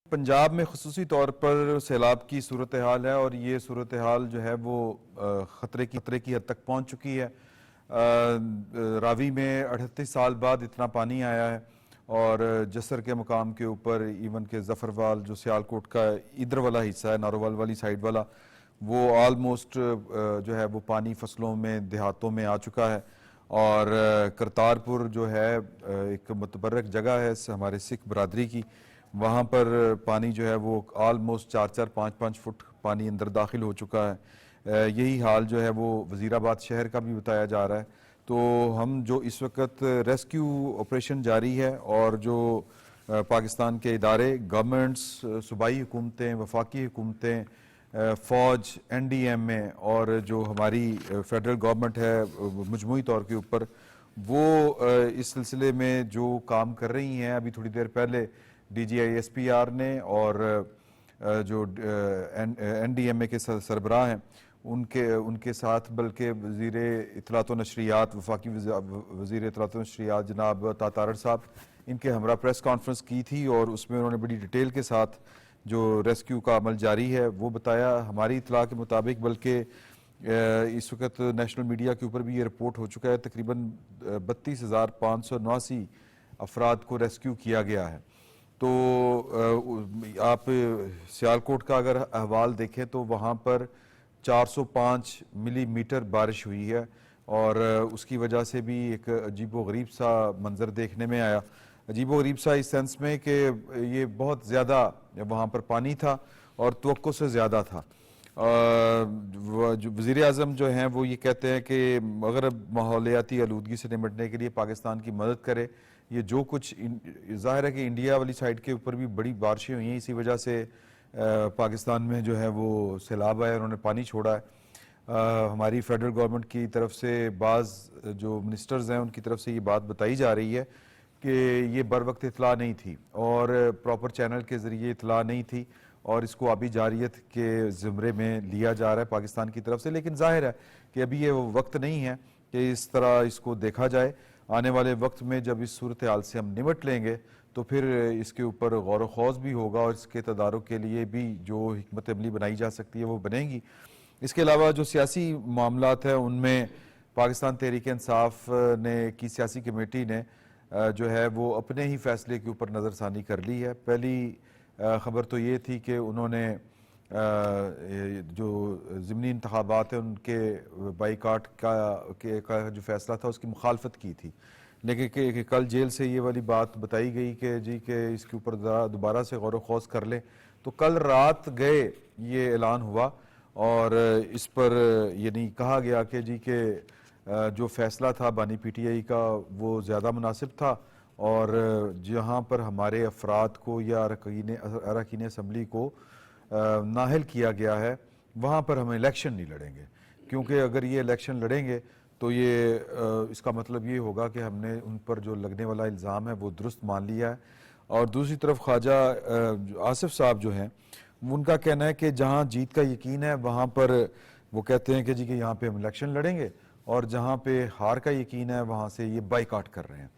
पंजाब में ख़ुसूसी तौर पर सैलाब की सूरत हाल है और ये सूरत हाल जो है वो ख़तरे की हद तक पहुँच चुकी है। रावी में 38 साल बाद इतना पानी आया है और जसर के मुकाम के ऊपर इवन के जफरवाल जो सियालकोट का इधर वाला हिस्सा है, नारोवाल वाली साइड वाला, वो ऑलमोस्ट जो है वो पानी फसलों में देहातों में आ चुका है। और करतारपुर जो है एक मुतबर्रक जगह है हमारे सिख बरादरी की, वहाँ पर पानी जो है वो आलमोस्ट 4-4, 5-5 फुट पानी अंदर दाखिल हो चुका है। यही हाल जो है वो वज़ीराबाद शहर का भी बताया जा रहा है। तो हम जो इस वक्त रेस्क्यू ऑपरेशन जारी है और जो पाकिस्तान के इदारे, गवर्नमेंट्स, सूबाई हुकूमतें, वफाकी हुकूमतें, फ़ौज, NDMA और जो हमारी फेडरल गवर्नमेंट है मजमूई तौर के ऊपर, वो इस सिलसिले में जो काम कर रही हैं। अभी थोड़ी देर पहले DGI-SPR ने और जो NDMA के सरबराह हैं उनके साथ, बल्कि वज़ीर इत्तलात व नशरियात, वफाकी वज़ीर इत्तलात व नशरियात जनाब तातारड़ साहब, इनके हमरा प्रेस कॉन्फ्रेंस की थी और उसमें उन्होंने बड़ी डिटेल के साथ जो रेस्क्यू का अमल जारी है वो बताया। हमारी इत्तला के मुताबिक बल्कि इस वक्त नेशनल मीडिया के ऊपर भी ये रिपोर्ट हो चुका है, तकरीबन 32,579 अफराद को रेस्क्यू किया गया है। तो आप सियालकोट का अगर अहवाल देखें तो वहाँ पर 405 मिलीमीटर बारिश हुई है और उसकी वजह से भी एक अजीबो गरीब सा मंज़र देखने में आया। अजीबो गरीब सा इस सेंस में कि ये बहुत ज़्यादा वहाँ पर पानी था और तवक्को से ज़्यादा था। वज़ीर आज़म जो हैं वो ये कहते हैं कि अगर माहौलियाती आलूदगी से निपटने के लिए पाकिस्तान की मदद करे, ये जो कुछ ज़ाहिर है कि इंडिया वाली साइड के ऊपर भी बड़ी बारिशें हुई हैं, इसी वजह से पाकिस्तान में जो है वो सैलाब आया, उन्होंने पानी छोड़ा है। हमारी फेडरल गवर्नमेंट की तरफ से बाज़ जो मिनिस्टर्स हैं उनकी तरफ से ये बात बताई जा रही है कि ये बर वक्त इतला नहीं थी और प्रॉपर चैनल के ज़रिए इतला नहीं थी और इसको आबी जारियत के ज़िम्रे में लिया जा रहा है पाकिस्तान की तरफ से। लेकिन जाहिर है कि अभी ये वक्त नहीं है कि इस तरह इसको देखा जाए। आने वाले वक्त में जब इस सूरत हाल से हम निमट लेंगे तो फिर इसके ऊपर गौर व खौज भी होगा और इसके तदारुक के लिए भी जो हिकमत अमली बनाई जा सकती है वो बनेगी। इसके अलावा जो सियासी मामलात हैं उनमें पाकिस्तान तहरीक इंसाफ ने की सियासी कमेटी ने जो है वो अपने ही फैसले के ऊपर नज़रसानी कर ली है। पहली ख़बर तो ये थी कि उन्होंने जो ज़िमनी इंतखाबात हैं उनके बाइकाट का जो फैसला था उसकी मुखालफत की थी, लेकिन कि कल जेल से ये वाली बात बताई गई कि जी कि इसके ऊपर दोबारा से गौर व खौज कर लें। तो कल रात गए ये ऐलान हुआ और इस पर यानी कहा गया कि जी के जो फैसला था बानी PTI का वो ज़्यादा मुनासिब था और जहाँ पर हमारे अफराद को या अरकान असम्बली को नाहल किया गया है वहाँ पर हम इलेक्शन नहीं लड़ेंगे, क्योंकि अगर ये इलेक्शन लड़ेंगे तो ये इसका मतलब ये होगा कि हमने उन पर जो लगने वाला इल्ज़ाम है वो दुरुस्त मान लिया है। और दूसरी तरफ ख्वाजा आसिफ साहब जो हैं उनका कहना है कि जहाँ जीत का यकीन है वहाँ पर वो कहते हैं कि जी कि यहाँ पे हम इलेक्शन लड़ेंगे और जहाँ पे हार का यकीन है वहाँ से ये बाइकाट कर रहे हैं।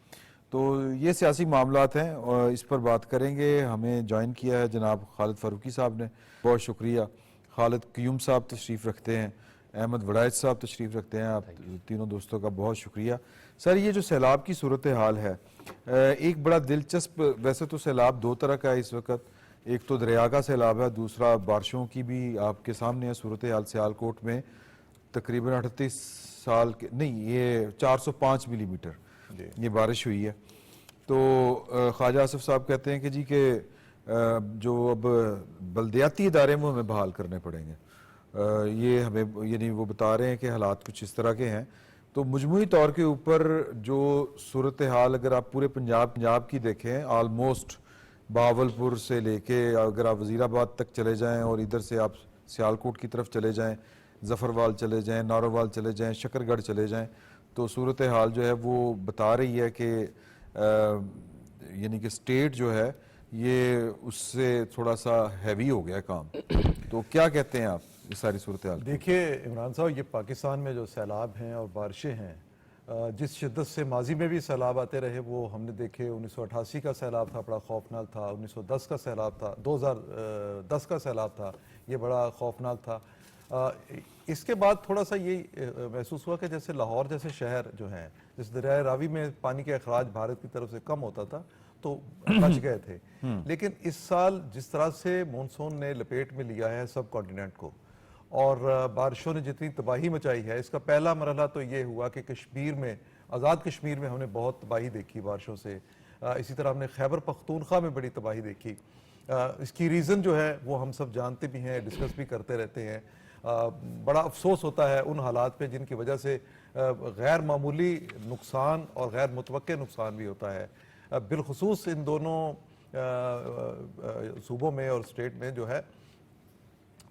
तो ये सियासी मामलात हैं और इस पर बात करेंगे। हमें ज्वाइन किया है जनाब खालिद फ़ारूकी साहब ने, बहुत शुक्रिया। खालिद क्यूम साहब तशरीफ़ रखते हैं, अहमद वड़ाइच साहब तशरीफ़ रखते हैं। आप तीनों दोस्तों का बहुत शुक्रिया। सर, ये जो सैलाब की सूरत हाल है एक बड़ा दिलचस्प, वैसे तो सैलाब दो तरह का है इस वक्त, एक तो दरिया का सैलाब है, दूसरा बारिशों की भी आपके सामने है सूरत हाल। सियालकोट में तकरीबन 38 साल के नहीं, ये 405 मिलीमीटर ये बारिश हुई है। तो ख्वाजा आसिफ साहब कहते हैं कि जी के जो अब बल्दियाती इदारे में हमें बहाल करने पड़ेंगे, ये हमें यानी वो बता रहे हैं कि हालात कुछ इस तरह के हैं। तो मजमूई तौर के ऊपर जो सूरत हाल अगर आप पूरे पंजाब की देखें, आलमोस्ट बावलपुर से लेके अगर आप वज़ीराबाद तक चले जाएं और इधर से आप सियालकोट की तरफ चले जाएं, जफरवाल चले जाएं, नारोवाल चले जाएं, शकरगढ़ चले जाएं, तो सूरत हाल जो है वो बता रही है कि यानी कि स्टेट जो है ये उससे थोड़ा सा हैवी हो गया काम। तो क्या कहते हैं आप इस सारी सूरत हाल? देखिए इमरान साहब, ये पाकिस्तान में जो सैलाब हैं और बारिशें हैं जिस शिद्दत से माजी में भी सैलाब आते रहे वो हमने देखे। 1988 का सैलाब था, बड़ा खौफनाक था। 1910 का सैलाब था, 2010 का सैलाब था, ये बड़ा खौफनाक था। इसके बाद थोड़ा सा ये महसूस हुआ कि जैसे लाहौर जैसे शहर जो हैं, जिस दरियाए रावी में पानी के अखराज भारत की तरफ से कम होता था तो बच गए थे। लेकिन इस साल जिस तरह से मानसून ने लपेट में लिया है सब कॉन्टिनेंट को और बारिशों ने जितनी तबाही मचाई है, इसका पहला मरहला तो ये हुआ कि कश्मीर में, आज़ाद कश्मीर में हमने बहुत तबाही देखी बारिशों से। इसी तरह हमने खैबर पख्तूनख्वा में बड़ी तबाही देखी। इसकी रीज़न जो है वो हम सब जानते भी हैं, डिस्कस भी करते रहते हैं। बड़ा अफसोस होता है उन हालात पे जिनकी वजह से गैर मामूली नुकसान और गैर मुतवक्के नुकसान भी होता है। बिलखुसूस इन दोनों सूबों में और स्टेट में जो है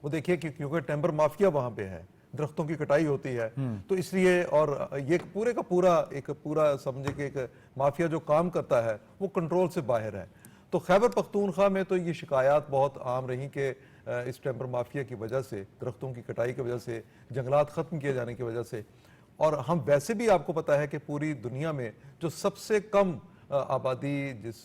वो देखिए कि क्योंकि टेम्पर माफिया वहां पे है, दरख्तों की कटाई होती है, तो इसलिए और ये पूरे का पूरा समझे कि एक माफिया जो काम करता है वो कंट्रोल से बाहर है। तो खैबर पख्तूनख्वा में तो ये शिकायत बहुत आम रही कि इस टेम्पर माफिया की वजह से, दरख्तों की कटाई की वजह से, जंगलात ख़त्म किए जाने की वजह से, और हम वैसे भी आपको पता है कि पूरी दुनिया में जो सबसे कम आबादी जिस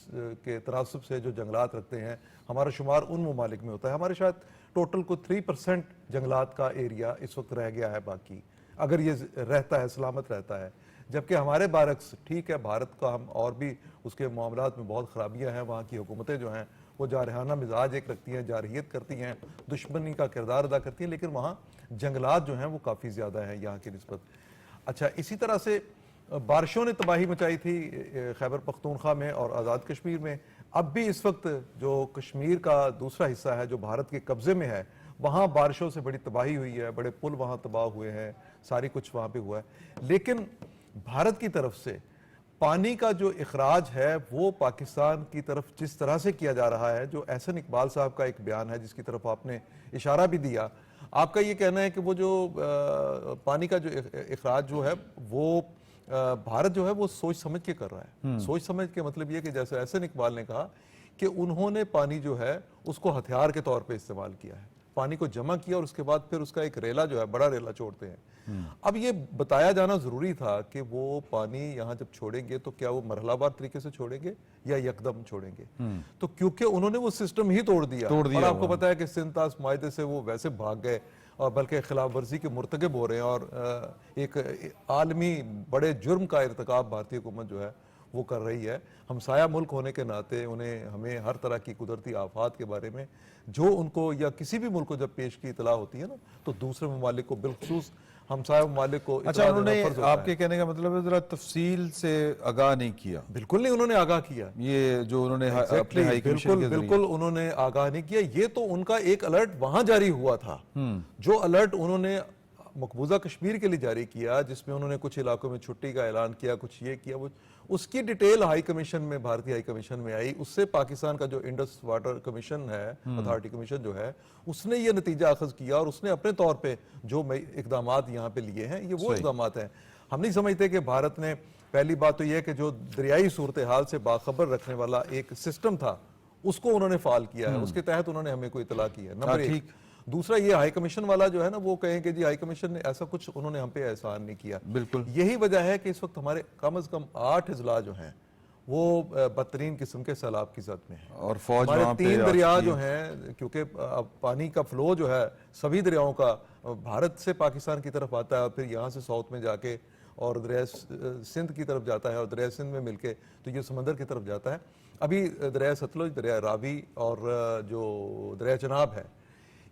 के तनासब से जो जंगलात रखते हैं, हमारा शुमार उन ममालिक में होता है। हमारे शायद टोटल को 3% जंगलात का एरिया इस वक्त रह गया है बाकी, अगर ये रहता है, सलामत रहता है। जबकि हमारे बारक्स ठीक है, भारत का हम और भी उसके मामलात में बहुत ख़राबियाँ हैं। वहाँ की हुकूमतें जो हैं वो जारहाना मिजाज एक रखती हैं, जारहियत करती हैं, दुश्मनी का किरदार अदा करती हैं, लेकिन वहाँ जंगलात जो हैं वो काफ़ी ज़्यादा हैं यहाँ की निस्बत। अच्छा, इसी तरह से बारिशों ने तबाही मचाई थी खैबर पख्तूनख्वा में और आज़ाद कश्मीर में। अब भी इस वक्त जो कश्मीर का दूसरा हिस्सा है जो भारत के कब्ज़े में है, वहाँ बारिशों से बड़ी तबाही हुई है, बड़े पुल वहाँ तबाह हुए हैं, सारी कुछ वहाँ पे हुआ है। लेकिन भारत की तरफ से पानी का जो इखराज है वो पाकिस्तान की तरफ जिस तरह से किया जा रहा है, जो एहसन इकबाल साहब का एक बयान है जिसकी तरफ आपने इशारा भी दिया, आपका ये कहना है कि वो जो पानी का जो इखराज जो है वो भारत जो है वो सोच समझ के कर रहा है। सोच समझ के मतलब ये कि जैसे एहसन इकबाल ने कहा कि उन्होंने पानी जो है उसको हथियार के तौर पे इस्तेमाल किया है, पानी को जमा किया और उसके बाद फिर उसका एक रेला जो है, बड़ा रेला छोड़ते हैं। अब ये बताया जाना जरूरी था कि वो पानी यहाँ जब छोड़ेंगे तो क्या वो मरहलावार तरीके से छोड़ेंगे या यकदम छोड़ेंगे। तो क्योंकि उन्होंने वो सिस्टम ही तोड़ दिया और आपको पता है कि सिंतास मायदे से वो वैसे भाग गए और बल्कि खिलाफ वर्जी के मुर्तकब हो रहे हैं और एक आलमी बड़े जुर्म का इर्तिकाब भारतीय हुकूमत जो है वो कर रही है। हमसाया मुल्क होने के नाते उन्हें हमें हर तरह की कुदरती आफात के बारे में जो उनको या किसी भी मुल्क को जब पेश की इतला होती है ना, तो दूसरे ममालिक को बिलखुसूस हमसाया ममालिक को। अच्छा, उन्होंने आपके कहने का मतलब है जरा तफसील से आगाह नहीं किया? बिल्कुल नहीं, उन्होंने आगाह किया। ये जो उन्होंने अपने हाई कमीशन के बिल्कुल उन्होंने आगाह नहीं किया। ये तो उनका एक अलर्ट वहां जारी हुआ था, जो अलर्ट उन्होंने मकबूजा कश्मीर के लिए जारी किया, जिसमें उन्होंने कुछ इलाकों में छुट्टी का ऐलान किया, कुछ ये किया, वो उसकी डिटेल हाई कमीशन में, भारतीय हाई कमीशन में आई। उससे पाकिस्तान का जो इंडस वाटर कमीशन है, अथॉरिटी कमीशन जो है, उसने ये नतीजा अखज़ किया और उसने अपने तौर पे जो इकदाम यहाँ पे लिए हैं ये वो इकदाम हैं। हम नहीं समझते कि भारत ने, पहली बात तो यह कि जो दरियाई सूरत हाल से बाखबर रखने वाला एक सिस्टम था उसको उन्होंने फाल किया है, उसके तहत उन्होंने हमें कोई इतला की है, नंबर एक। दूसरा ये हाई कमीशन वाला जो है ना, वो कहें कि जी हाई कमीशन ने ऐसा कुछ उन्होंने हम पे एहसान नहीं किया। बिल्कुल यही वजह है कि इस वक्त हमारे कम से कम 8 अजला जो हैं वो बदतरीन किस्म के सैलाब की जद में है और फौज हमारे 3 दरिया जो हैं, क्योंकि अब पानी का फ्लो जो है सभी दरियाओं का भारत से पाकिस्तान की तरफ आता है और फिर यहाँ से साउथ में जाके और दरिया सिंध की तरफ जाता है और दरिया सिंध में मिलके तो ये समंदर की तरफ जाता है। अभी दरिया सतलुज, दरिया रावी और जो दरिया चनाब है,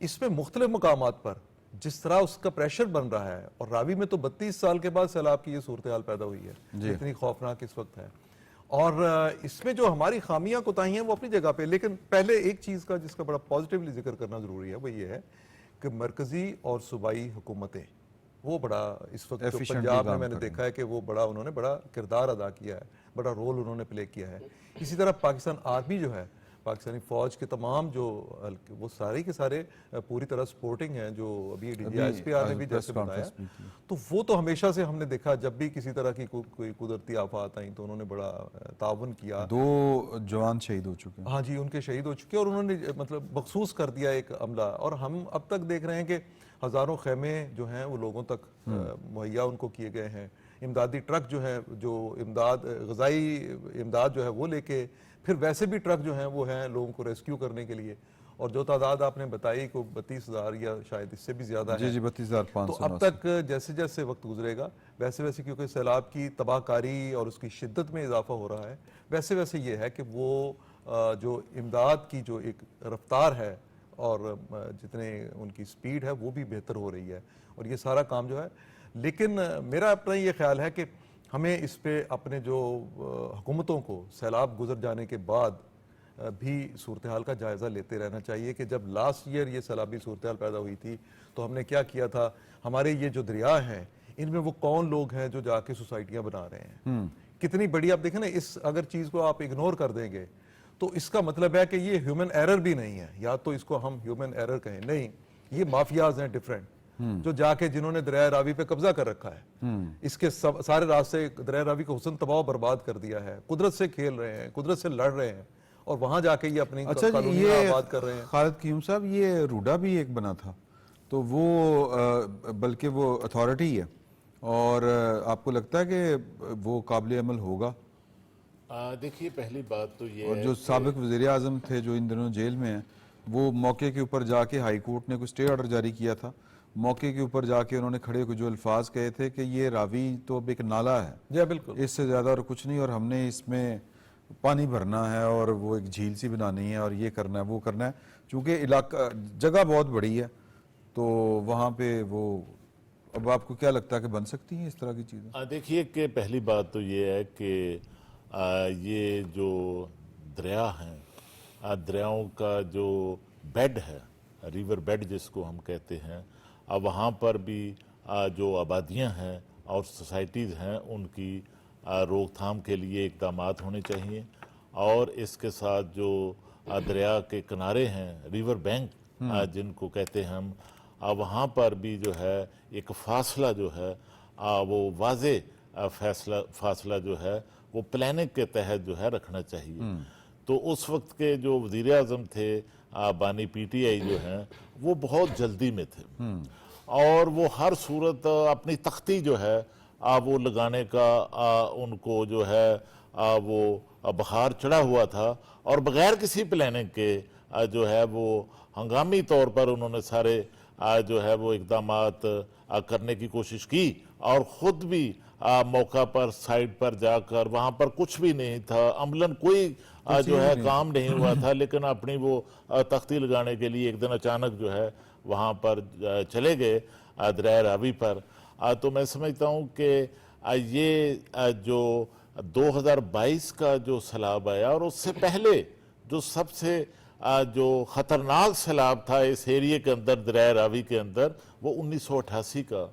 इसमें मुख्तलिफ मकामात पर जिस तरह उसका प्रेशर बन रहा है, और रावी में तो 32 साल के बाद सैलाब की ये सूरत हाल पैदा हुई है, इतनी खौफनाक इस वक्त है। और इसमें जो हमारी खामियां कोताहियां वो अपनी जगह पे, लेकिन पहले एक चीज़ का जिसका बड़ा पॉजिटिवली जिक्र करना ज़रूरी है, वो ये है कि मरकज़ी और सूबाई हुकूमतें वो बड़ा इस वक्त जो पंजाब में मैंने देखा है कि वो बड़ा उन्होंने बड़ा किरदार अदा किया है, बड़ा रोल उन्होंने प्ले किया है। इसी तरह पाकिस्तान आर्मी जो है, पाकिस्तानी फौज के तमाम जो वो सारे के सारे पूरी तरह सपोर्टिंग हैं, जो अभी DGISPR ने भी जैसे बताया, तो वो तो हमेशा से हमने देखा जब भी किसी तरह की कोई कुदरती आफत आई तो उन्होंने बड़ा ताउन किया। 2 जवान शहीद हो चुके हैं। हाँ जी, उनके शहीद हो चुके और उन्होंने मतलब मखसूस कर दिया एक अमला। और हम अब तक देख रहे हैं कि हज़ारों खेमे जो हैं वो लोगों तक मुहैया उनको किए गए हैं। इमदादी ट्रक जो है, जो इमदाद ग़िज़ाई इमदाद जो है वो लेके, फिर वैसे भी ट्रक जो हैं वो हैं लोगों को रेस्क्यू करने के लिए। और जो तादाद आपने बताई को 32,000 या शायद इससे भी ज़्यादा जी है। जी तो 32,500 अब तक जैसे जैसे वक्त गुजरेगा वैसे वैसे, क्योंकि सैलाब की तबाहकारी और उसकी शिद्दत में इजाफा हो रहा है, वैसे वैसे ये है कि वो जो इमदाद की जो एक रफ्तार है और जितने उनकी स्पीड है वो भी बेहतर हो रही है। और ये सारा काम जो है, लेकिन मेरा अपना ये ख्याल है कि हमें इस पे अपने जो हुकूमतों को सैलाब गुजर जाने के बाद भी सूरत हाल का जायज़ा लेते रहना चाहिए कि जब लास्ट ईयर ये सैलाबी सूरत हाल पैदा हुई थी तो हमने क्या किया था। हमारे ये जो दरिया हैं इनमें वो कौन लोग हैं जो जाके सोसाइटियाँ बना रहे हैं, कितनी बड़ी, आप देखें ना, इस अगर चीज़ को आप इग्नोर कर देंगे तो इसका मतलब है कि ये ह्यूमन एरर भी नहीं है, या तो इसको हम ह्यूमन एरर कहें, नहीं, ये माफियाज हैं डिफरेंट, जो जाके जिन्होंने दरिया रावी पे कब्जा कर रखा है, इसके सारे रास्ते दरिया रावी को हुस्न तबाह बर्बाद कर दिया है, कुदरत से खेल रहे हैं, कुदरत से लड़ रहे हैं और वहां जाके ये अपनी अच्छा जी, कानूनी ये आबाद कर रहे हैं। खालिद कीम साहब, ये रूडा भी एक बना था, तो वो बल्कि वो अथॉरिटी है, और आपको लगता है कि वो काबिल अमल होगा? देखिए, पहली बात तो ये और है जो कि साबिक वज़ीर आज़म थे जो इन दिनों जेल में हैं, वो मौके के ऊपर जाके हाई कोर्ट ने कुछ स्टे ऑर्डर जारी किया था, मौके के ऊपर जाके उन्होंने खड़े होकर जो अल्फाज कहे थे कि ये रावी तो अब एक नाला है, जी बिल्कुल, इससे ज़्यादा और कुछ नहीं, और हमने इसमें पानी भरना है और वो एक झील सी बनानी है और ये करना है वो करना है। चूँकि इलाका जगह बहुत बड़ी है तो वहाँ पे वो, अब आपको क्या लगता है कि बन सकती हैं इस तरह की चीज़ें? देखिए कि पहली बात तो ये है कि ये जो दरिया हैं, दरियाओं का जो बेड है, रिवर बेड जिसको हम कहते हैं, वहाँ पर भी जो आबादियाँ हैं और सोसाइटीज़ हैं उनकी रोकथाम के लिए इकदाम होने चाहिए। और इसके साथ जो दरिया के किनारे हैं, रिवर बैंक जिनको कहते हैं हम, वहाँ पर भी जो है एक फासला जो है वो वाजे फासला जो है वो प्लानिंग के तहत जो है रखना चाहिए। तो उस वक्त के जो वज़ीर आज़म थे बानी पीटीआई जो हैं, वो बहुत जल्दी में थे और वो हर सूरत अपनी तख्ती जो है वो लगाने का उनको जो है वो बुखार चढ़ा हुआ था और बगैर किसी प्लानिंग के जो है वो हंगामी तौर पर उन्होंने सारे जो है वो इकदामात करने की कोशिश की और ख़ुद भी मौका पर साइड पर जाकर, वहाँ पर कुछ भी नहीं था, अमलन कोई जो है काम नहीं हुआ था, लेकिन अपनी वो तख्ती लगाने के लिए एक दिन अचानक जो है वहाँ पर चले गए दरिया रावी पर। तो मैं समझता हूँ कि ये जो 2022 का जो सैलाब आया और उससे पहले जो सबसे जो ख़तरनाक सैलाब था इस एरिए के अंदर, दरिया रावी के अंदर, वो 1988 का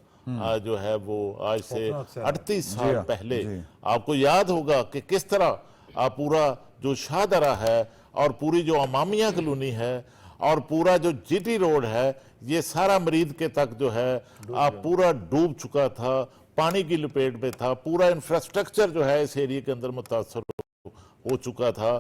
जो है वो आज से 38 साल पहले। आपको याद होगा कि किस तरह पूरा जो शाहदरा है और पूरी जो अमामिया कॉलोनी है और पूरा जो जीटी रोड है, ये सारा मरीद के तक जो है पूरा डूब चुका था, पानी की लपेट में था, पूरा इंफ्रास्ट्रक्चर जो है इस एरिया के अंदर मुतासर हो चुका था।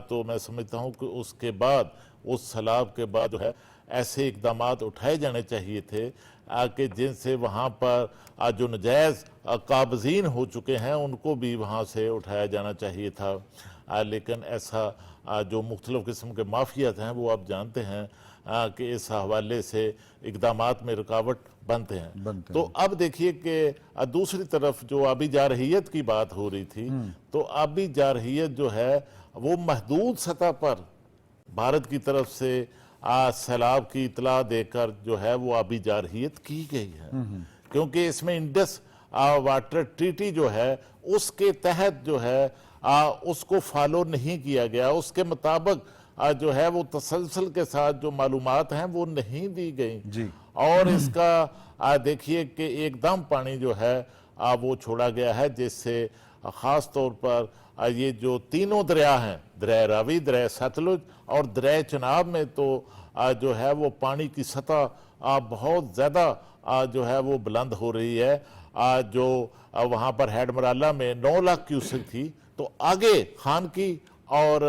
तो मैं समझता हूँ कि उसके बाद, उस सैलाब के बाद जो है ऐसे इकदामात उठाए जाने चाहिए थे कि जिनसे वहाँ पर जो नजायज़ काबज़ीन हो चुके हैं उनको भी वहाँ से उठाया जाना चाहिए था। लेकिन ऐसा जो मुख्तलिफ़ किस्म के माफियात हैं वो आप जानते हैं कि इस हवाले से इकदामात में रुकावट बनते हैं। तो अब देखिए कि दूसरी तरफ जो आबी जारहियत की बात हो रही थी, तो आबी जारहियत जो है वो महदूद सतह पर भारत की तरफ से सैलाब की इतला देकर जो है वो आबी जारहियत की गई है, क्योंकि इसमें इंडस वाटर ट्रीटी जो है उसके तहत जो है उसको फॉलो नहीं किया गया, उसके मुताबिक जो है वो तसलसल के साथ जो मालूमात हैं वो नहीं दी गई जी। और इसका देखिए कि एकदम पानी जो है वो छोड़ा गया है, जिससे ख़ास तौर पर ये जो तीनों दरिया हैं, दरिया रावी, दरिया सतलुज और दरिया चनाब में तो जो है वो पानी की सतह बहुत ज़्यादा जो है वो बुलंद हो रही है। जो वहाँ पर हेड मराला में 9 लाख क्यूसेक थी, तो आगे खान की और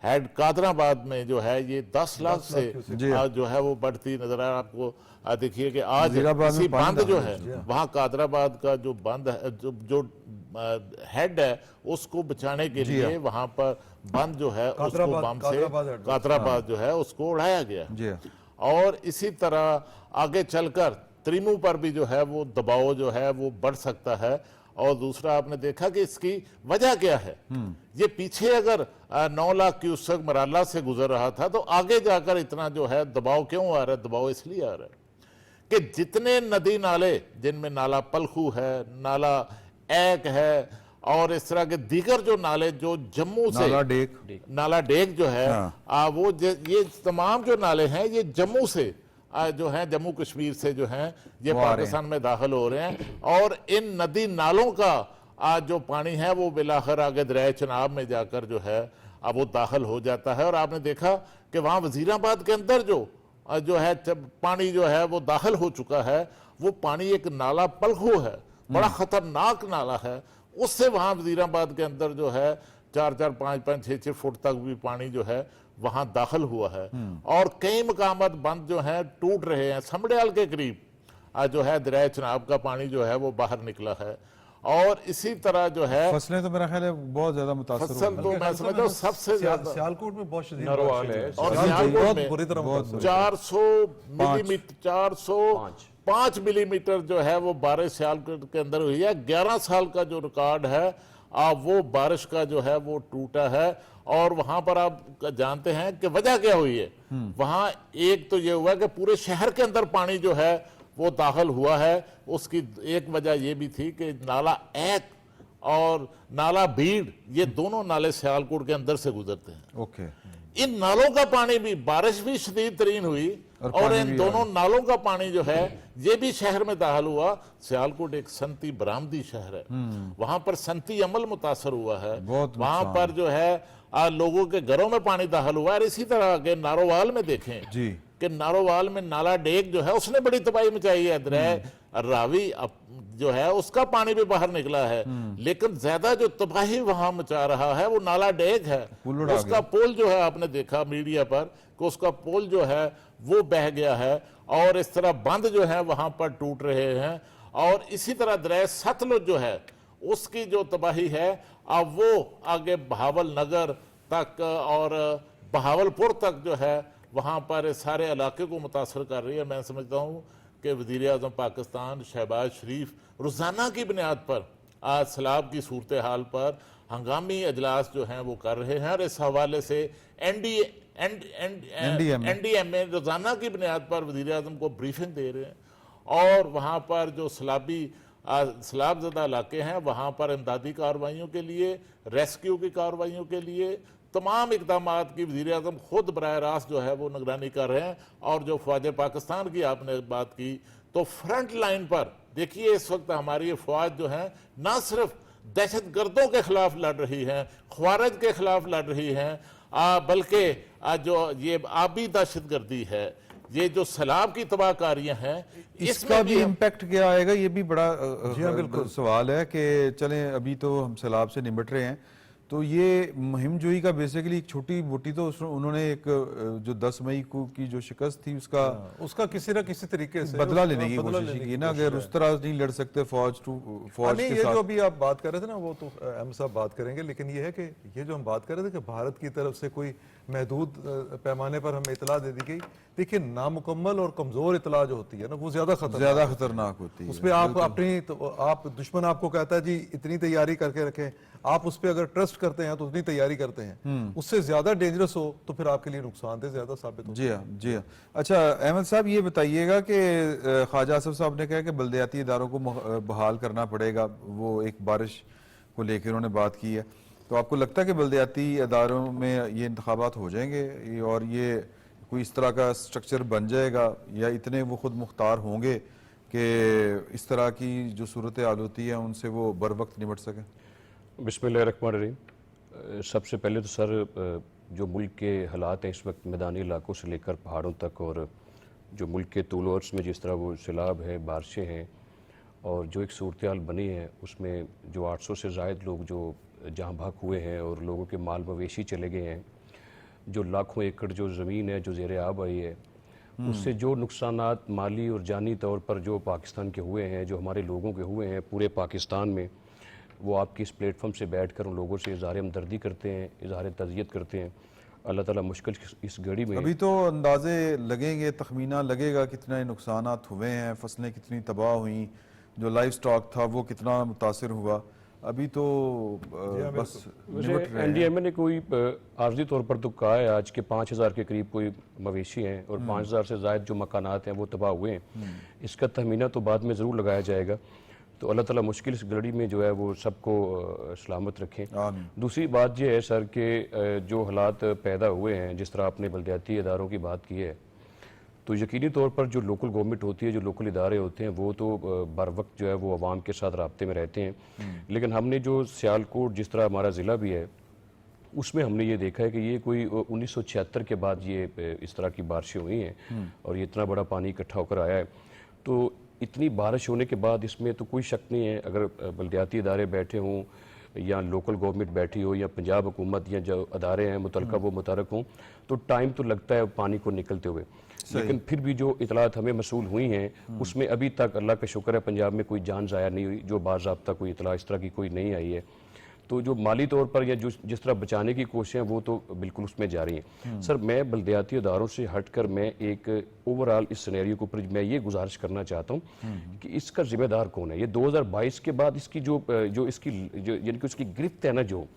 हेड कादराबाद में जो है ये 10 लाख से जी। जो है वो बढ़ती नजर आ रहा है आपको। देखिए कि आज वजीराबाद में इसी पानी बंद जो दाखिल है वहाँ कादराबाद का जो बंद है, जो हेड है उसको बचाने के लिए वहां पर बंद जो है उसको बम से कादराबाद जो है उसको उड़ाया गया। जी। और इसी तरह आगे चलकर त्रिमू पर भी जो है वो दबाव जो है वो बढ़ सकता है। और दूसरा आपने देखा कि इसकी वजह क्या है। ये पीछे अगर 9 लाख क्यूसेक मराला से गुजर रहा था तो आगे जाकर इतना जो है दबाव क्यों आ रहा है? दबाव इसलिए आ रहा है कि जितने नदी नाले जिनमें नाला पलखू है, नाला एक है और इस तरह के दीगर जो नाले जो जम्मू से नाला डेक जो है वो ये तमाम जो नाले हैं ये जम्मू से जो है जम्मू कश्मीर से जो है ये पाकिस्तान में दाखिल हो रहे हैं। और इन नदी नालों का जो पानी है वो बिलाखिर आगे दरिया चनाब में जाकर जो है अब वो दाखिल हो जाता है। और आपने देखा कि वहाँ वजीराबाद के अंदर जो है पानी जो है वो दाखिल हो चुका है। वो पानी एक नाला पलखू है, बड़ा खतरनाक नाला है, उससे वहां वजीराबाद के अंदर जो है 4-4, 5-5, 6-6 फुट तक भी पानी जो है वहां दाखिल हुआ है। और कई मकामात बंद जो है टूट रहे हैं। समड़ियाल के करीब जो है दरिया चनाब का पानी जो है वो बाहर निकला है। और इसी तरह जो है फसलें तो मेरा ख्याल है बहुत ज्यादा मुतासर फसल तो मैं समझता हूँ सबसे ज्यादा सियालकोट में बहुत शदीद नरवाल है और सियालकोट में बुरी तरह 400 मिलीमीटर 405 मिलीमीटर जो है वो बारिश सियालकोट के अंदर हुई है। 11 साल का जो रिकॉर्ड है वो बारिश का जो है वो टूटा है। और वहां पर आप जानते हैं कि वजह क्या हुई है। वहां एक तो ये हुआ कि पूरे शहर के अंदर पानी जो है वो दाखिल हुआ है। उसकी एक वजह ये भी थी कि नाला एक और नाला भीड़ ये दोनों नाले सियालकोट के अंदर से गुजरते हैं। ओके। इन नालों का पानी भी बारिश भी शदीद तरीन हुई और इन दोनों नालों का पानी जो है ये भी शहर में दाखिल हुआ। सियालकोट एक संती बरामदी शहर है, वहां पर संती अमल मुतासर हुआ है। वहां पर जो है लोगों के घरों में पानी दाखिल हुआ है। इसी तरह आगे नारोवाल में देखें जी कि नारोवाल में नाला डेक जो है उसने बड़ी तबाही मचाई है। दरिया रावी जो है उसका पानी भी बाहर निकला है। लेकिन ज्यादा जो तबाही वहां मचा रहा है वो नाला डेक है। उसका पुल जो है आपने देखा मीडिया पर कि उसका पुल जो है वो बह गया है। और इस तरह बंद जो है वहां पर टूट रहे हैं। और इसी तरह दरिया सतलुज जो है उसकी जो तबाही है अब वो आगे बहावल नगर तक और बहावलपुर तक जो है वहाँ पर सारे इलाके को मुतासर कर रही है। मैं समझता हूँ कि वज़ीर आज़म पाकिस्तान शहबाज शरीफ रोज़ाना की बुनियाद पर आज सैलाब की सूरत हाल पर हंगामी अजलास जो हैं वो कर रहे हैं। और इस हवाले से NDMA रोज़ाना की बुनियाद पर वज़ीर आज़म को ब्रीफिंग दे रहे हैं। और वहाँ पर जो सैलाबज़दा इलाके हैं वहाँ पर इमदादी कार्रवाइयों के लिए, रेस्क्यू की कार्रवाइयों के लिए तमाम इकदामात की वज़ीर आज़म खुद बराह रास्त जो है वो निगरानी कर रहे हैं। और जो फ़ौज पाकिस्तान की आपने बात की तो फ्रंट लाइन पर देखिए इस वक्त हमारी फ़ौज जो है ना सिर्फ दहशत गर्दों के खिलाफ लड़ रही है, ख्वारिज के खिलाफ लड़ रही है, बल्कि जो ये आबी दहशत गर्दी है, ये जो सैलाब की तबाहकारियां हैं इसका भी इम्पैक्ट क्या आएगा? ये भी बड़ा बिल्कुल सवाल है कि चलें अभी तो हम सैलाब से निपट रहे हैं तो ये मुहिम जोई का बेसिकली एक छोटी मोटी तो उन्होंने एक जो 10 मई को की जो शिकस्त थी उसका किसी ना किसी तरीके से बदला लेने की कोशिश की ना। अगर उस तरह नहीं लड़ सकते फौज के ये जो अभी आप बात कर रहे थे ना वो तो अहम साहब बात करेंगे। लेकिन ये है कि ये जो हम बात कर रहे थे कि भारत की तरफ से कोई महदूद पैमाने पर हमें इतला दे दी गई। देखिए नामुकम्मल और कमजोर इतला जो होती है ना वो ज्यादा खतरनाक होती है। उस पर आप दुश्मन आपको कहता है जी इतनी तैयारी करके रखें, आप उस पर अगर ट्रस्ट करते हैं तो उतनी तैयारी करते हैं, उससे ज्यादा डेंजरस हो तो फिर आपके लिए नुकसानदेह ज्यादा साबित हो। जी हाँ, जी हाँ। अच्छा अहमद साहब ये बताइएगा कि ख्वाजा आसिफ साहब ने कहा कि बल्दियाती इदारों को बहाल करना पड़ेगा, वो एक बारिश को लेकर उन्होंने बात की है। तो आपको लगता है कि बल्दियाती इदारों में ये इंतखाबात हो जाएंगे और ये कोई इस तरह का स्ट्रक्चर बन जाएगा या इतने वो खुद मुख्तार होंगे कि इस तरह की जो सूरत हाल होती है उनसे वो बर वक्त निपट सकें? बिस्मिल्लाहिर्रहमानिर्रहीम। सबसे पहले तो सर जो मुल्क के हालात हैं इस वक्त मैदानी इलाकों से लेकर पहाड़ों तक और जो मुल्क के तूल और अर्ज़ में जिस तरह वो सैलाब है, बारिशें हैं और जो एक सूरत हाल बनी है उसमें जो 800 से ज़ायद लोग जो जहाँ भाग हुए हैं और लोगों के माल मवेशी चले गए हैं, जो लाखों एकड़ जो ज़मीन है जो ज़ेर आब आई है, उससे जो नुकसानात माली और जानी तौर पर जो पाकिस्तान के हुए हैं, जो हमारे लोगों के हुए हैं पूरे पाकिस्तान में, वो आपकी इस प्लेटफॉर्म से बैठकर उन लोगों से इज़हार हमदर्दी करते हैं, इज़हार तज़ियत करते हैं। अल्लाह ताला मुश्किल इस घड़ी में अभी तो अंदाजे लगेंगे, तखमीना लगेगा कितने नुकसानात हुए हैं, फसलें कितनी तबाह हुई, जो लाइव स्टॉक था वो कितना मुतासिर हुआ। अभी तो बस निपट रहे हैं। एनडीएमए ने कोई आर्जी तौर पर तो कहा है आज के 5000 के करीब कोई मवेशी हैं और 5000 से ज़ायद जो मकानात हैं वो तबाह हुए हैं। इसका तहमीना तो बाद में ज़रूर लगाया जाएगा। तो अल्लाह ताला मुश्किल इस घड़ी में जो है वो सबको सलामत रखें। आमीन। दूसरी बात यह है सर कि जो हालात पैदा हुए हैं, जिस तरह आपने बल्दियाती इदारों की बात की है, तो यकीनी तौर पर जो लोकल गवर्नमेंट होती है, जो लोकल इदारे होते हैं, वो तो बर वक्त जो है वो आवाम के साथ राब्ते में रहते हैं। लेकिन हमने जो सियालकोट जिस तरह हमारा ज़िला भी है, उसमें हमने ये देखा है कि ये कोई 1976 के बाद ये इस तरह की बारिशें हुई हैं और ये इतना बड़ा पानी इकट्ठा होकर आया है। तो इतनी बारिश होने के बाद इसमें तो कोई शक नहीं है, अगर बल्दियाती इदारे बैठे हों या लोकल गवर्नमेंट बैठी हो या पंजाब हुकूमत या जो अदारे हैं मुतलका वो मुतरक हों, तो टाइम तो लगता है पानी को निकलते हुए। लेकिन फिर भी जो इतलात हमें मसूल हुई हैं उसमें अभी तक अल्लाह का शुक्र है पंजाब में कोई जान ज़ाया नहीं हुई, जो बाज़ाब्ता कोई इतला इस तरह की कोई नहीं आई है। तो जो माली तौर पर या जिस तरह बचाने की कोशिशें वो तो बिल्कुल उसमें जारी हैं। सर मैं बल्दियाती इदारों से हटकर मैं एक ओवरऑल इस सिनेरियो के ऊपर मैं ये गुजारिश करना चाहता हूँ कि इसका जिम्मेदार कौन है। ये 2022 के बाद इसकी जो इसकी यानी कि उसकी गिरफ्त है ना, जो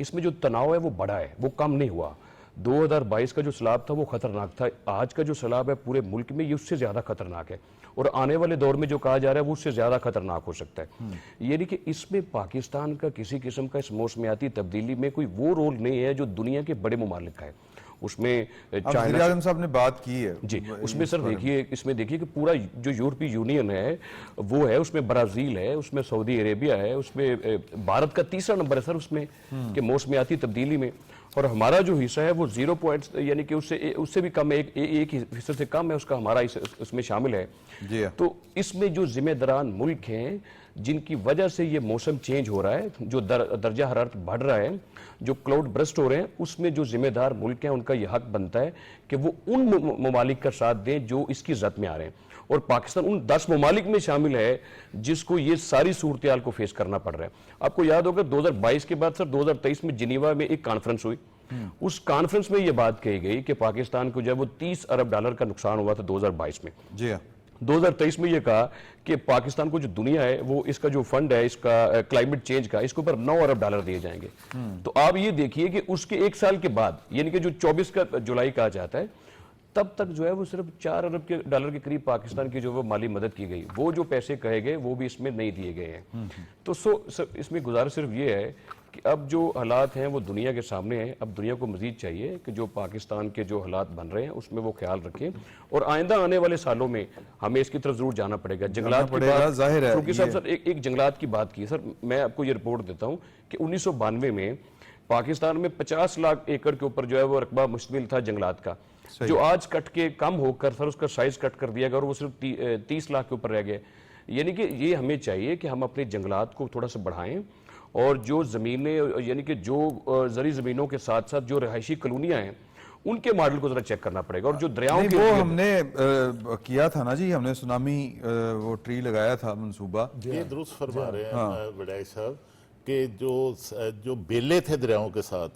इसमें जो तनाव है वो बढ़ा है, वो कम नहीं हुआ। 2022 का जो सैलाब था वो खतरनाक था, आज का जो सैलाब है पूरे मुल्क में ये उससे ज़्यादा खतरनाक है और आने वाले दौर में जो कहा जा रहा है वो उससे ज़्यादा खतरनाक हो सकता है। यानी कि इसमें पाकिस्तान का किसी किस्म का इस मौसमियाती तब्दीली में कोई वो रोल नहीं है जो दुनिया के बड़े ममालिक का है। उसमें वज़ीर आज़म साहब ने बात की है जी, उसमें सर देखिए, इसमें देखिए कि पूरा जो यूरोपीय यूनियन है वो है, उसमें ब्राज़ील है, उसमें सऊदी अरेबिया है, उसमें भारत का तीसरा नंबर है सर उसमें कि मौसमियाती तब्दीली में, और हमारा जो हिस्सा है वो 0 पॉइंट्स यानी कि उससे भी कम है, एक हिस्से से कम है उसका, हमारा उसमें शामिल है। जी। तो इसमें जो जिम्मेदारान मुल्क हैं जिनकी वजह से ये मौसम चेंज हो रहा है, जो दर्जा हरारत बढ़ रहा है, जो क्लाउड ब्रस्ट हो रहे हैं, उसमें जो जिम्मेदार मुल्क हैं उनका यह हक बनता है कि वो उन ममालिक का साथ दें जो इसकी जद में आ रहे हैं। और पाकिस्तान उन 10 ममालिक में शामिल है जिसको ये सारी सूरत को फेस करना पड़ रहा है। आपको याद होगा 2022 के बाद सर 2023 में जिनीवा में एक कॉन्फ्रेंस हुई। उस कॉन्फ्रेंस में ये बात कही गई कि पाकिस्तान को जब वो $30 अरब का नुकसान हुआ था 2022 में। जी। 2023 में ये कहा कि पाकिस्तान को जो दुनिया है वो इसका जो फंड है इसका क्लाइमेट चेंज का, इसके ऊपर $9 अरब दिए जाएंगे। तो आप ये देखिए कि उसके एक साल के बाद यानी कि जो 24 का जुलाई कहा जाता है, तब तक जो है वो सिर्फ $4 अरब के करीब पाकिस्तान की जो वो माली मदद की गई, वो जो पैसे कहे गए वो भी इसमें नहीं दिए गए हैं। तो इसमें गुजारिश सिर्फ ये है कि अब जो हालात हैं वो दुनिया के सामने हैं। अब दुनिया को मजीद चाहिए कि जो पाकिस्तान के जो हालात बन रहे हैं उसमें वो ख्याल रखें और आइंदा आने वाले सालों में हमें इसकी तरफ जरूर जाना पड़ेगा। जंगलात की बात जाहिर है, क्योंकि सर एक जंगलात की बात की सर, मैं आपको ये रिपोर्ट देता हूँ कि 1992 में पाकिस्तान में 50 लाख एकड़ के ऊपर जो है वो रकबा मुश्तमिल था जंगलात का, जो आज कट के कम होकर सर उसका साइज कट कर दिया गया और वो सिर्फ 30 लाख के ऊपर रह गए। यानी कि ये हमें चाहिए कि हम अपने जंगलात को थोड़ा सा बढ़ाएं और जो ज़मीनें यानी कि जो ज़री ज़मीनों के साथ साथ जो रहायशी कॉलोनियाँ हैं उनके मॉडल को जरा चेक करना पड़ेगा। और जो दरियाओं के वो हमने किया था ना जी, हमने सुनामी वो ट्री लगाया था मंसूबा। ये दुरुस्त फरमा रहे हैं बड़ाई साहब कि जो बेले थे दरियाओं के साथ,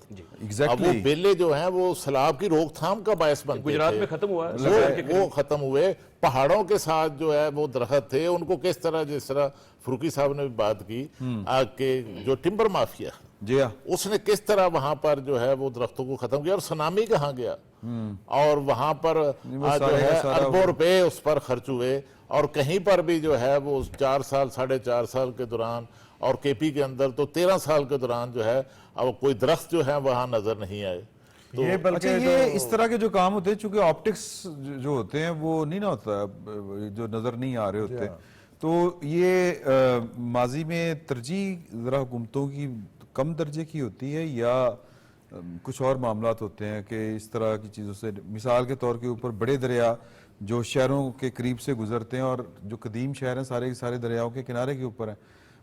अब वो बेले जो हैं वो सैलाब की रोकथाम का बायस बनते थे। गुजरात में खत्म हुआ, वो खत्म हुए। पहाड़ों के साथ जो है वो दरख्त थे, उनको किस तरह, जिस तरह फरूकी साहब ने भी बात की कि जो टिम्बर माफिया जी उसने किस तरह वहां पर जो है वो दरख्तों को खत्म किया और सुनामी कहाँ गया, और वहां पर जो है अरबों रुपए उस पर खर्च हुए, और कहीं पर भी जो है वो 4 साल 4.5 साल के दौरान, और केपी के अंदर तो 13 साल के दौरान जो है अब कोई दरख्त जो है वहां नजर नहीं आए। तो ये बल्कि ये इस तरह के जो काम होते हैं, चूंकि ऑप्टिक्स जो होते हैं वो नहीं ना होता, जो नजर नहीं आ रहे होते, तो ये माजी में तरजीह जरा हुकूमतों की कम दर्जे की होती है या कुछ और मामलात होते हैं कि इस तरह की चीज़ों से, मिसाल के तौर के ऊपर बड़े दरिया जो शहरों के करीब से गुजरते हैं और जो कदीम शहर हैं सारे के सारे दरियाओं के किनारे के ऊपर हैं,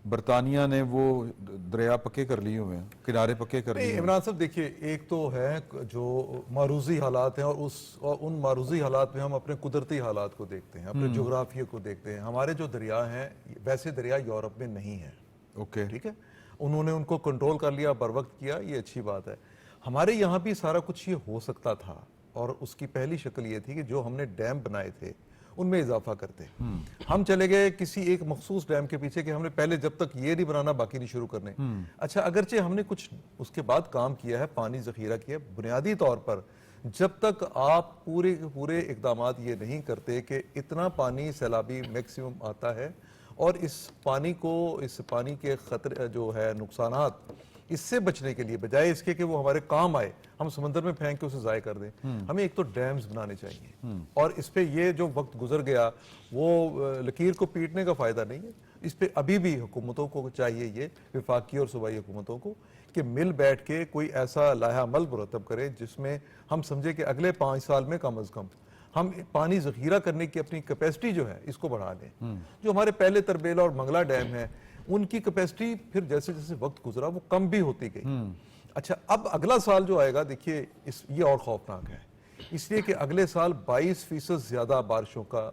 बरतानिया ने वो दरिया पक्के कर लिए हुए हैं, किनारे पक्के कर लिए नहीं हुए हैं। इमरान साहब देखिए, एक तो है जो मारूजी हालात हैं और उन मारूजी हालात में हम अपने कुदरती हालात को देखते हैं, अपने जोग्राफिया को देखते हैं। हमारे जो दरिया हैं वैसे दरिया यूरोप में नहीं है, ओके, ठीक है, उन्होंने उनको कंट्रोल कर लिया, बर वक्त किया, ये अच्छी बात है। हमारे यहाँ भी सारा कुछ ये हो सकता था और उसकी पहली शक्ल ये थी कि जो हमने डैम बनाए थे उनमें इजाफा करते। हम चले गए किसी एक मखसूस डैम के पीछे कि हमने पहले जब तक ये नहीं बनाना बाकी नहीं शुरू करने। अच्छा, अगरचे हमने कुछ उसके बाद काम किया है, पानी जखीरा किया, बुनियादी तौर पर जब तक आप पूरे के पूरे इकदामात ये नहीं करते कि इतना पानी सैलाबी मैक्सिमम आता है और इस पानी के खतरे जो है नुकसानात, इससे बचने के लिए बजाय इसके कि वो हमारे काम आए हम समंदर में फेंक के उसे ज़ाय कर दें, हमें एक तो डैम्स बनाने चाहिए। और इस पे ये जो वक्त गुजर गया वो लकीर को पीटने का फ़ायदा नहीं है। इस पे अभी भी हुकूमतों को चाहिए, ये वफाकी और सूबाई हुकूमतों को, कि मिल बैठ के कोई ऐसा लाहा अमल मुरतब करे जिसमें हम समझे कि अगले 5 साल में कम अज़ कम हम पानी ज़खीरा करने की अपनी कैपेसिटी जो है इसको बढ़ा दें। जो हमारे पहले तरबेल और मंगला डैम है उनकी कैपेसिटी फिर जैसे जैसे वक्त गुजरा वो कम भी होती गई। अच्छा, अब अगला साल जो आएगा देखिए ये और खौफनाक है, इसलिए कि अगले साल 22% ज्यादा बारिशों का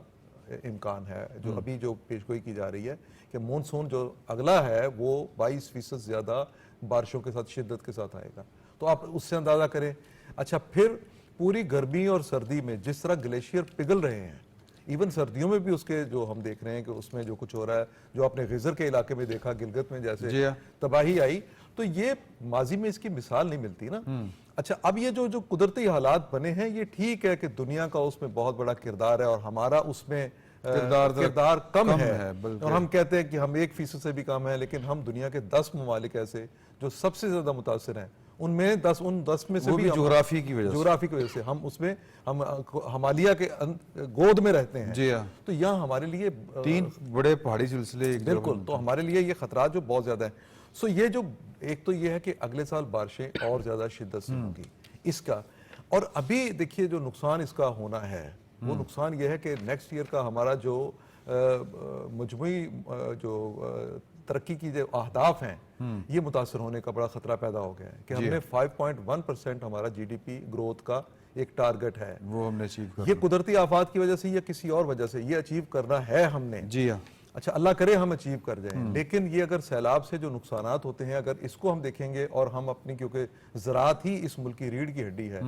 इम्कान है। जो अभी जो पेशगोई की जा रही है कि मानसून जो अगला है वो 22% ज्यादा बारिशों के साथ शिद्दत के साथ आएगा, तो आप उससे अंदाजा करें। अच्छा, फिर पूरी गर्मी और सर्दी में जिस तरह ग्लेशियर पिघल रहे हैं, इवन सर्दियों में भी उसके जो हम देख रहे हैं कि उसमें जो कुछ हो रहा है, जो आपने गिजर के इलाके में देखा, गिलगित में जैसे तबाही आई, तो ये माजी में इसकी मिसाल नहीं मिलती ना। अच्छा, अब ये जो कुदरती हालात बने हैं ये ठीक है कि दुनिया का उसमें बहुत बड़ा किरदार है और हमारा उसमें किरदार कम है और हम कहते हैं कि हम 1% से भी कम है, लेकिन हम दुनिया के 10 ममालिक ऐसे जो सबसे ज्यादा मुतासिर हैं उनमें 10 में से भी जोग्राफी की वजह से हम उसमें हम हिमालय के गोद में रहते हैं। जी हाँ, तो यहाँ हमारे लिए 3 बड़े पहाड़ी सिलसिले, बिल्कुल, तो हमारे लिए ये खतरा जो बहुत ज्यादा है। सो ये जो एक तो ये है कि अगले साल बारिशें और ज्यादा शिद्दत से होंगी इसका, और अभी देखिए जो नुकसान इसका होना है वो नुकसान ये है कि नेक्स्ट ईयर का हमारा जो मजमूई जो तरक्की की जो अहदाफ हैं ये मुतासर होने का बड़ा खतरा पैदा हो गया है कि हमने 5.1% हमारा जीडीपी ग्रोथ का एक टारगेट है, वो हमने अचीव कर ये कुदरती आफात की वजह से या किसी और वजह से ये अचीव करना है हमने। जी हाँ, अच्छा, अल्लाह करे हम अचीव कर जाएं, लेकिन ये अगर सैलाब से जो नुकसानात होते हैं अगर इसको हम देखेंगे और हम अपनी, क्योंकि ज़राअत ही इस मुल्क की रीढ़ की हड्डी है,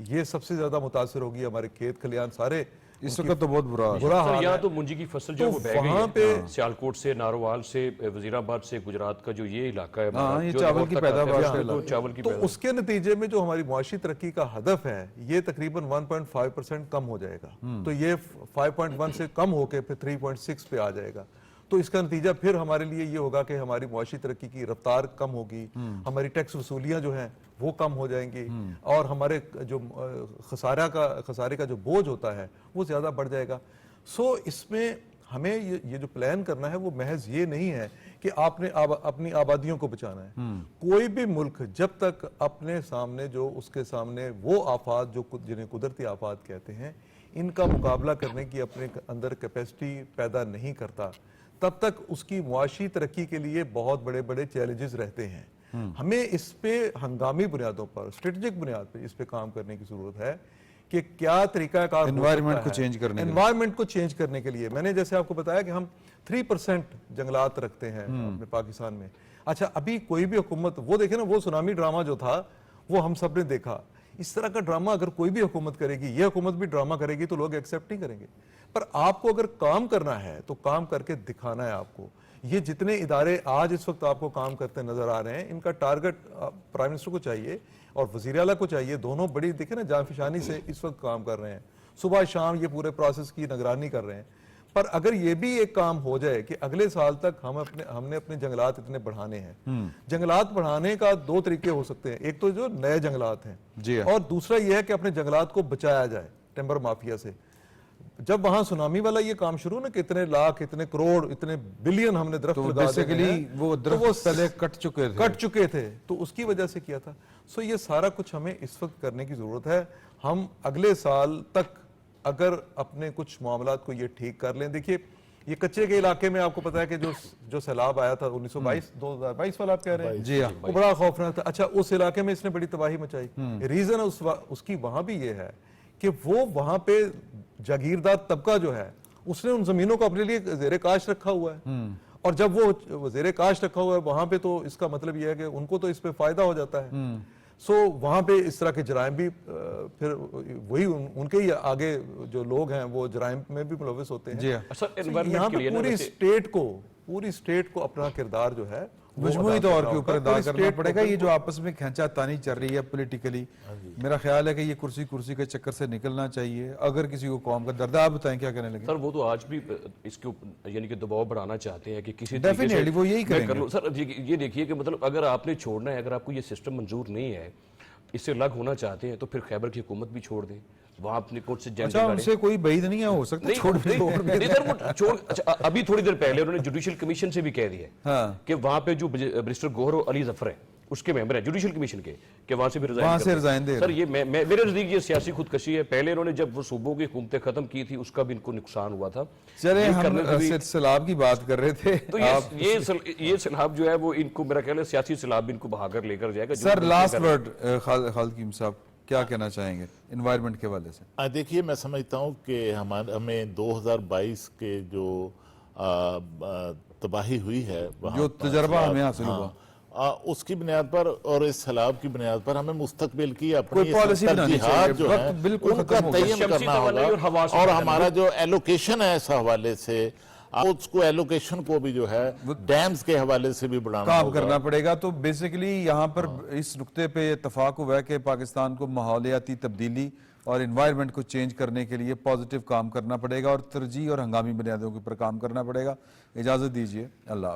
ये सबसे ज्यादा मुतासर होगी, हमारे खेत खलियान सारे इस वक्त तो बहुत बुरा हाल है। यहाँ तो मुंजी की फसल जो तो वो बह गई वहाँ है, पे सियालकोट से, नारोवाल से, वजीराबाद से, गुजरात का जो ये इलाका है, हाँ, ये जो चावल लाहौर की तक पैदावार आता है, से तो चावल की तो पैदावार, उसके नतीजे में जो हमारी मुआशी तरक्की का हदफ है ये तकरीबन 1.5% कम हो जाएगा। तो ये 5.1 से कम होके फिर 3.6 पे आ जाएगा। तो इसका नतीजा फिर हमारे लिए ये होगा कि हमारी मुआशी तरक्की की रफ्तार कम होगी, हमारी टैक्स वसूलियाँ जो हैं वो कम हो जाएंगी और हमारे जो खसारे का जो बोझ होता है वो ज़्यादा बढ़ जाएगा। सो इसमें हमें ये जो प्लान करना है वो महज ये नहीं है कि आपने अपनी आबादियों को बचाना है। कोई भी मुल्क जब तक अपने सामने जो उसके सामने वो आफात जो जिन्हें कुदरती आफात कहते हैं इनका मुकाबला करने की अपने अंदर कैपेसिटी पैदा नहीं करता, तब तक उसकी मुआशी तरक्की के लिए बहुत बड़े बड़े चैलेंजेस रहते हैं। हमें इस पे हंगामी बुनियादों पर, स्ट्रेटेजिक बुनियाद पे इस पे काम करने की जरूरत है कि क्या तरीकाकार एनवायरनमेंट को चेंज करने, एनवायरनमेंट को चेंज करने के लिए। मैंने जैसे आपको बताया कि हम 3% जंगलात रखते हैं अपने पाकिस्तान में। अच्छा, अभी कोई भी हुकूमत, वो देखे ना, वो सुनामी ड्रामा जो था वो हम सब ने देखा। इस तरह का ड्रामा अगर कोई भी हुकूमत करेगी, ये हुकूमत भी ड्रामा करेगी तो लोग एक्सेप्ट नहीं करेंगे। पर आपको अगर काम करना है तो काम करके दिखाना है आपको। ये जितने इदारे आज इस वक्त आपको काम करते नजर आ रहे हैं, इनका टारगेट प्राइम मिनिस्टर को चाहिए और वजीर आला को चाहिए, दोनों बड़ी देखे ना जानफिशानी से इस वक्त काम कर रहे हैं, सुबह शाम ये पूरे प्रोसेस की निगरानी कर रहे हैं। पर अगर ये भी एक काम हो जाए कि अगले साल तक हमने अपने जंगलात इतने बढ़ाने हैं। जंगलात बढ़ाने का 2 तरीके हो सकते हैं, एक तो जो नए जंगलात हैं और दूसरा ये है कि अपने जंगलात को बचाया जाए टिम्बर माफिया से। जब वहां सुनामी वाला ये काम शुरू ना कि इतने लाख, इतने करोड़, इतने बिलियन हमने दरख्त लगा दिए हैं, वो दरख्त पहले कट चुके थे तो उसकी वजह से किया था। सो ये सारा कुछ हमें इस वक्त करने की जरूरत है। हम अगले साल तक अगर अपने कुछ मामलात को ये ठीक कर लें, देखिए ये कच्चे के इलाके में आपको पता है कि जो सैलाब आया था 1922 2022 वाला आप कह रहे हैं, जी हाँ। वो बड़ा खौफनाक था। अच्छा, उस इलाके में इसने बड़ी तबाही मचाई। रीजन उसकी वहां भी ये है कि वो वहां पे जागीरदार तबका जो है उसने उन जमीनों को अपने लिए जेरे काश रखा हुआ है, और जब वो जेरे काश रखा हुआ है वहां पे, तो इसका मतलब ये है कि उनको तो इस पे फायदा हो जाता है। सो वहां पे इस तरह के जराइम भी फिर वही उनके ही आगे जो लोग हैं वो जराइम में भी मुलविस होते हैं। जी हाँ। अच्छा, So, environment यहाँ के पे लिए ना पूरी स्टेट को अपना किरदार जो है वो मजमूई अदा तौर करना के ऊपर होगा। अदा पूरी करना स्टेट को पड़ेगा। ये जो बिल्कुल- आपस में खींचा तानी चल रही है पॉलिटिकली, मेरा ख्याल है कि ये कुर्सी कुर्सी के चक्कर से निकलना चाहिए। अगर किसी को कौम का दर्द, आप बताएं क्या कहने लगे। सर वो तो आज भी इसके ऊपर यानी कि दबाव बढ़ाना चाहते हैं कि किसी तरीके से Definitely, वो यही मैं कर करेंगे। लूं। सर ये देखिए कि मतलब अगर आपने छोड़ना है, अगर आपको ये सिस्टम मंजूर नहीं है, इससे अलग होना चाहते हैं, तो फिर खैबर की हुकूमत भी छोड़ दें, वहां अपने कोर्ट से जंग अच्छा, उनसे कोई बईद नहीं है, हो सकता है छोड़ भी दो। नहीं सर, वो छोड़। अच्छा, अभी थोड़ी देर पहले उन्होंने जुडिशियल कमीशन से भी कह दिया हाँ। कि वहां पे जो बैरिस्टर गोहर और अली जफर है उसके मेंबर है जुडिशियल कमीशन के, कि वहां से भी वहां से रिजाइन दे सर ये मेरे नजदीक ये सियासी खुदकशी है। पहले इन्होंने जब वो सूबों की हुकूमतें खत्म की थी उसका भी इनको नुकसान हुआ था। चले, ये हम करने से भी- सैलाब की बात कर रहे थे। तो ये सैलाब जो है वो इनको, मेरा ख्याल है सियासी सैलाब भी इनको बहाकर लेकर जाएगा। जो सर उनके लास्ट घर- वर्ड खालिद कीम साहब क्या कहना चाहेंगे एनवायरनमेंट के हवाले से। देखिए, मैं समझता हूँ कि हमें 2022 के जो तबाही हुई है वहाँ जो पर तजर्बा सैलाब, हमें हासिल हाँ, हुआ, उसकी बुनियाद पर और इस सैलाब की बुनियाद पर हमें मुस्तकबिल की अपनी कोई पॉलिसी बनानी तरजीहात चाहिए। जो वक्त है बिल्कुल उनका खत्म हो गया। तयन शमसी करना तवान्नुई और हवा होगा, से और बदलना। हमारा जो एलोकेशन है इस हवाले से उसको एलोकेशन को भी जो है डैम्स के हवाले से भी बढ़ाना काम होगा। करना पड़ेगा। तो बेसिकली यहाँ पर इस नुक्ते पे इत्तफाक हुआ है कि पाकिस्तान को माहौलियाती तब्दीली और इन्वायरमेंट को चेंज करने के लिए पॉजिटिव काम करना पड़ेगा और तरजीह और हंगामी बुनियादों के ऊपर काम करना पड़ेगा। इजाज़त दीजिए, अल्लाह हाफ़िज़।